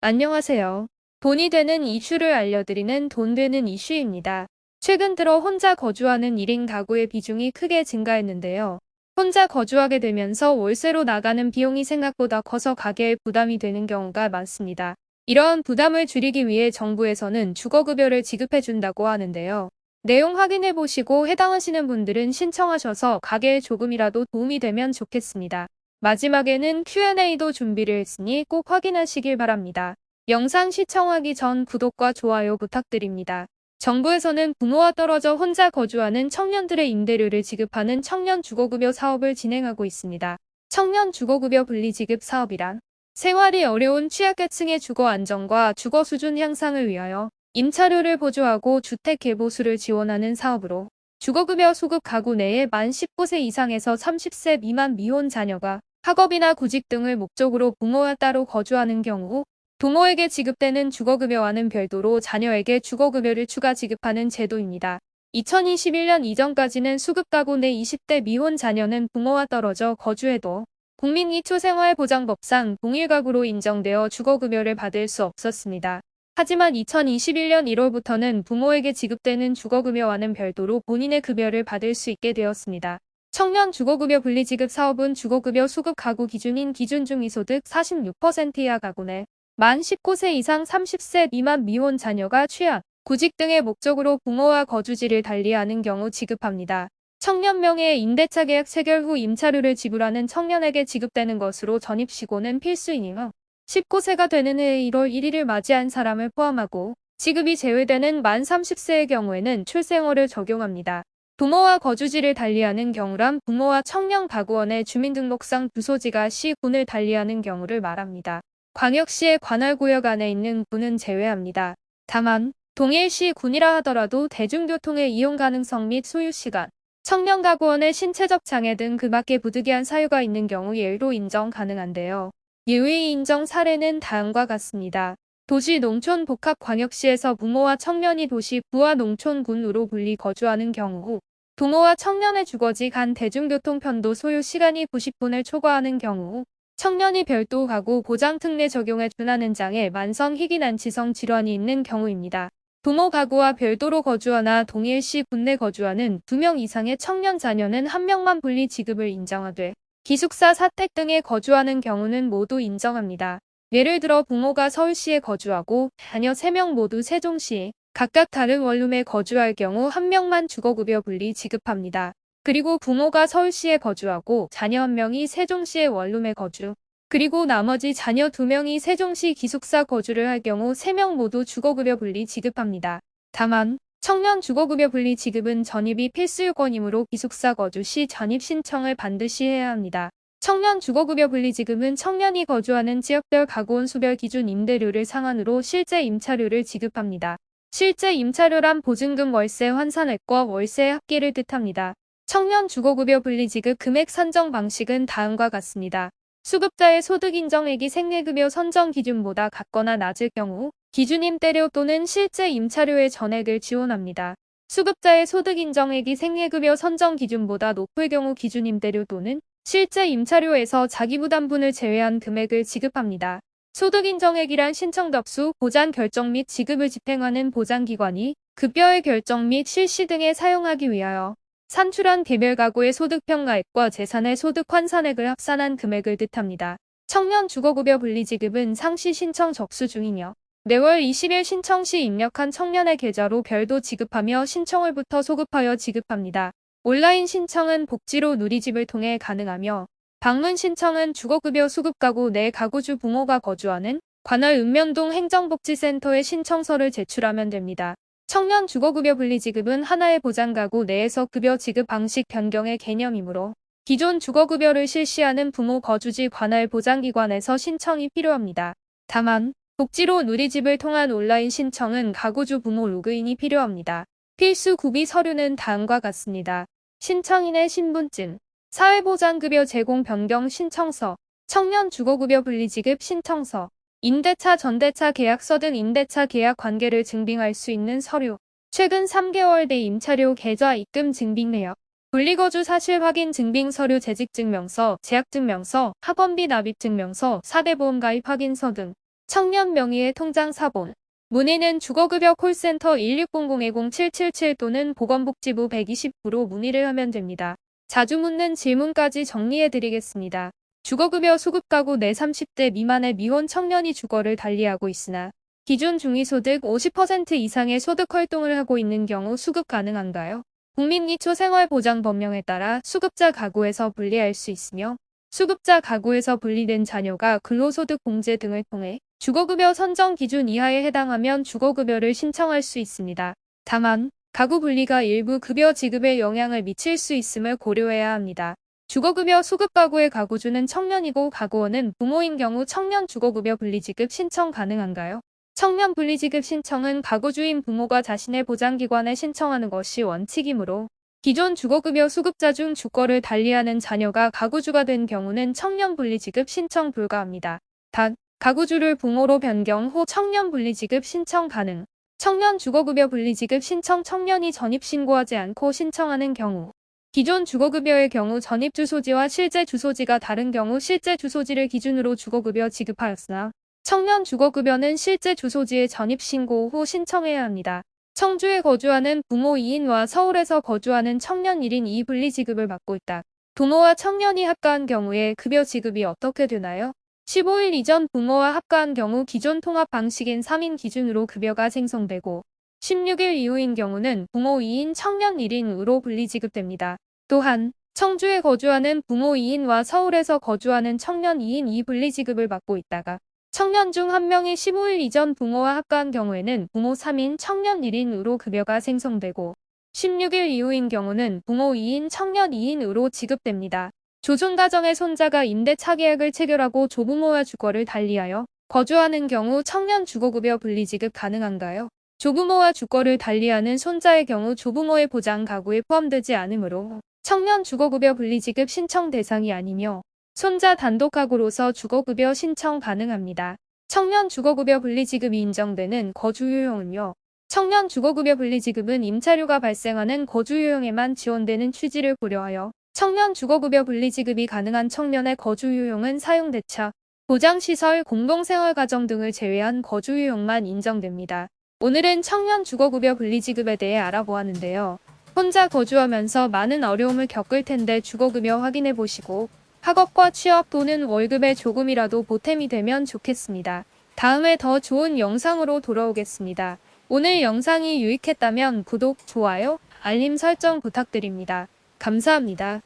안녕하세요. 돈이 되는 이슈를 알려드리는 돈 되는 이슈입니다. 최근 들어 혼자 거주하는 1인 가구의 비중이 크게 증가했는데요. 혼자 거주하게 되면서 월세로 나가는 비용이 생각보다 커서 가계에 부담이 되는 경우가 많습니다. 이러한 부담을 줄이기 위해 정부에서는 주거급여를 지급해준다고 하는데요. 내용 확인해 보시고 해당하시는 분들은 신청하셔서 가계에 조금이라도 도움이 되면 좋겠습니다. 마지막에는 Q&A도 준비를 했으니 꼭 확인하시길 바랍니다. 영상 시청하기 전 구독과 좋아요 부탁드립니다. 정부에서는 부모와 떨어져 혼자 거주하는 청년들의 임대료를 지급하는 청년 주거급여 사업을 진행하고 있습니다. 청년 주거급여 분리지급 사업이란 생활이 어려운 취약계층의 주거 안정과 주거 수준 향상을 위하여 임차료를 보조하고 주택 개보수를 지원하는 사업으로 주거급여 소급 가구 내에 만 19세 이상에서 30세 미만 미혼 자녀가 학업이나 구직 등을 목적으로 부모와 따로 거주하는 경우 부모에게 지급되는 주거급여와는 별도로 자녀에게 주거급여를 추가 지급하는 제도입니다. 2021년 이전까지는 수급가구 내 20대 미혼 자녀는 부모와 떨어져 거주해도 국민기초생활보장법상 동일가구로 인정되어 주거급여를 받을 수 없었습니다. 하지만 2021년 1월부터는 부모에게 지급되는 주거급여와는 별도로 본인의 급여를 받을 수 있게 되었습니다. 청년 주거급여 분리지급 사업은 주거급여 수급 가구 기준인 기준중위소득 46% 이하 가구 내 만 19세 이상 30세 미만 미혼 자녀가 취약, 구직 등의 목적으로 부모와 거주지를 달리하는 경우 지급합니다. 청년 명의의 임대차 계약 체결 후 임차료를 지불하는 청년에게 지급되는 것으로 전입시고는 필수이며 19세가 되는 해의 1월 1일을 맞이한 사람을 포함하고 지급이 제외되는 만 30세의 경우에는 출생어를 적용합니다. 부모와 거주지를 달리하는 경우란 부모와 청년 가구원의 주민등록상 주소지가 시, 군을 달리하는 경우를 말합니다. 광역시의 관할구역 안에 있는 군은 제외합니다. 다만 동일시 군이라 하더라도 대중교통의 이용 가능성 및 소요시간, 청년 가구원의 신체적 장애 등 그 밖에 부득이한 사유가 있는 경우 예외로 인정 가능한데요. 예외 인정 사례는 다음과 같습니다. 도시 농촌 복합 광역시에서 부모와 청년이 도시 부와 농촌군으로 분리 거주하는 경우 부모와 청년의 주거지 간 대중교통 편도 소요 시간이 90분을 초과하는 경우 청년이 별도 가구 보장 특례 적용에 준하는 장애 만성 희귀난치성 질환이 있는 경우입니다. 부모 가구와 별도로 거주하나 동일시 군 내 거주하는 2명 이상의 청년 자녀는 1명만 분리 지급을 인정하되 기숙사 사택 등에 거주하는 경우는 모두 인정합니다. 예를 들어 부모가 서울시에 거주하고 자녀 3명 모두 세종시에 각각 다른 원룸에 거주할 경우 1명만 주거급여 분리 지급합니다. 그리고 부모가 서울시에 거주하고 자녀 1명이 세종시의 원룸에 거주, 그리고 나머지 자녀 2명이 세종시 기숙사 거주를 할 경우 3명 모두 주거급여 분리 지급합니다. 다만 청년 주거급여 분리 지급은 전입이 필수 요건이므로 기숙사 거주 시 전입 신청을 반드시 해야 합니다. 청년 주거급여 분리 지급은 청년이 거주하는 지역별 가구원 수별 기준 임대료를 상한으로 실제 임차료를 지급합니다. 실제 임차료란 보증금 월세 환산액과 월세 합계를 뜻합니다. 청년 주거급여 분리지급 금액 산정 방식은 다음과 같습니다. 수급자의 소득 인정액이 생계급여 선정 기준보다 같거나 낮을 경우 기준 임대료 또는 실제 임차료의 전액을 지원합니다. 수급자의 소득 인정액이 생계급여 선정 기준보다 높을 경우 기준 임대료 또는 실제 임차료에서 자기부담분을 제외한 금액을 지급합니다. 소득 인정액이란 신청 접수, 보장 결정 및 지급을 집행하는 보장기관이 급여의 결정 및 실시 등에 사용하기 위하여 산출한 개별 가구의 소득평가액과 재산의 소득 환산액을 합산한 금액을 뜻합니다. 청년 주거급여 분리지급은 상시 신청 접수 중이며 매월 20일 신청 시 입력한 청년의 계좌로 별도 지급하며 신청월부터 소급하여 지급합니다. 온라인 신청은 복지로 누리집을 통해 가능하며 방문 신청은 주거급여 수급가구 내 가구주 부모가 거주하는 관할 읍면동 행정복지센터에 신청서를 제출하면 됩니다. 청년 주거급여 분리지급은 하나의 보장가구 내에서 급여 지급 방식 변경의 개념이므로 기존 주거급여를 실시하는 부모 거주지 관할 보장기관에서 신청이 필요합니다. 다만 복지로 누리집을 통한 온라인 신청은 가구주 부모 로그인이 필요합니다. 필수 구비 서류는 다음과 같습니다. 신청인의 신분증, 사회보장급여 제공 변경 신청서, 청년 주거급여 분리지급 신청서, 임대차 전대차 계약서 등 임대차 계약 관계를 증빙할 수 있는 서류, 최근 3개월 내 임차료 계좌 입금 증빙 내역, 분리거주 사실 확인 증빙 서류 재직증명서, 재학증명서, 학원비 납입증명서, 4대 보험 가입 확인서 등 청년 명의의 통장 사본. 문의는 주거급여 콜센터 1600-0777 또는 보건복지부 120부로 문의를 하면 됩니다. 자주 묻는 질문까지 정리해드리겠습니다. 주거급여 수급가구 내 30대 미만의 미혼 청년이 주거를 달리하고 있으나 기존 중위소득 50% 이상의 소득활동을 하고 있는 경우 수급 가능한가요? 국민기초생활보장법령에 따라 수급자 가구에서 분리할 수 있으며 수급자 가구에서 분리된 자녀가 근로소득 공제 등을 통해 주거급여 선정 기준 이하에 해당하면 주거급여를 신청할 수 있습니다. 다만 가구 분리가 일부 급여 지급에 영향을 미칠 수 있음을 고려해야 합니다. 주거급여 수급 가구의 가구주는 청년이고 가구원은 부모인 경우 청년 주거급여 분리지급 신청 가능한가요? 청년 분리지급 신청은 가구주인 부모가 자신의 보장기관에 신청하는 것이 원칙이므로 기존 주거급여 수급자 중 주거를 달리하는 자녀가 가구주가 된 경우는 청년 분리지급 신청 불가합니다. 단, 가구주를 부모로 변경 후 청년 분리지급 신청 가능. 청년 주거급여 분리지급 신청 청년이 전입신고하지 않고 신청하는 경우 기존 주거급여의 경우 전입주소지와 실제 주소지가 다른 경우 실제 주소지를 기준으로 주거급여 지급하였으나 청년 주거급여는 실제 주소지에 전입신고 후 신청해야 합니다. 청주에 거주하는 부모 2인과 서울에서 거주하는 청년 1인 이 분리지급을 받고 있다. 부모와 청년이 합가한 경우에 급여 지급이 어떻게 되나요? 15일 이전 부모와 합가한 경우 기존 통합 방식인 3인 기준으로 급여가 생성되고 16일 이후인 경우는 부모 2인 청년 1인으로 분리지급됩니다. 또한 청주에 거주하는 부모 2인과 서울에서 거주하는 청년 2인 이 분리지급을 받고 있다가 청년 중 한 명이 15일 이전 부모와 합가한 경우에는 부모 3인 청년 1인으로 급여가 생성되고 16일 이후인 경우는 부모 2인 청년 2인으로 지급됩니다. 조손가정의 손자가 임대차 계약을 체결하고 조부모와 주거를 달리하여 거주하는 경우 청년 주거급여 분리지급 가능한가요? 조부모와 주거를 달리하는 손자의 경우 조부모의 보장 가구에 포함되지 않으므로 청년 주거급여 분리지급 신청 대상이 아니며 손자 단독 가구로서 주거급여 신청 가능합니다. 청년 주거급여 분리지급이 인정되는 거주요용은요. 청년 주거급여 분리지급은 임차료가 발생하는 거주요용에만 지원되는 취지를 고려하여 청년 주거급여 분리지급이 가능한 청년의 거주요용은 사용대차, 보장시설, 공동생활가정 등을 제외한 거주요용만 인정됩니다. 오늘은 청년 주거급여 분리지급에 대해 알아보았는데요. 혼자 거주하면서 많은 어려움을 겪을 텐데 주거급여 확인해보시고 학업과 취업 또는 월급에 조금이라도 보탬이 되면 좋겠습니다. 다음에 더 좋은 영상으로 돌아오겠습니다. 오늘 영상이 유익했다면 구독, 좋아요, 알림 설정 부탁드립니다. 감사합니다.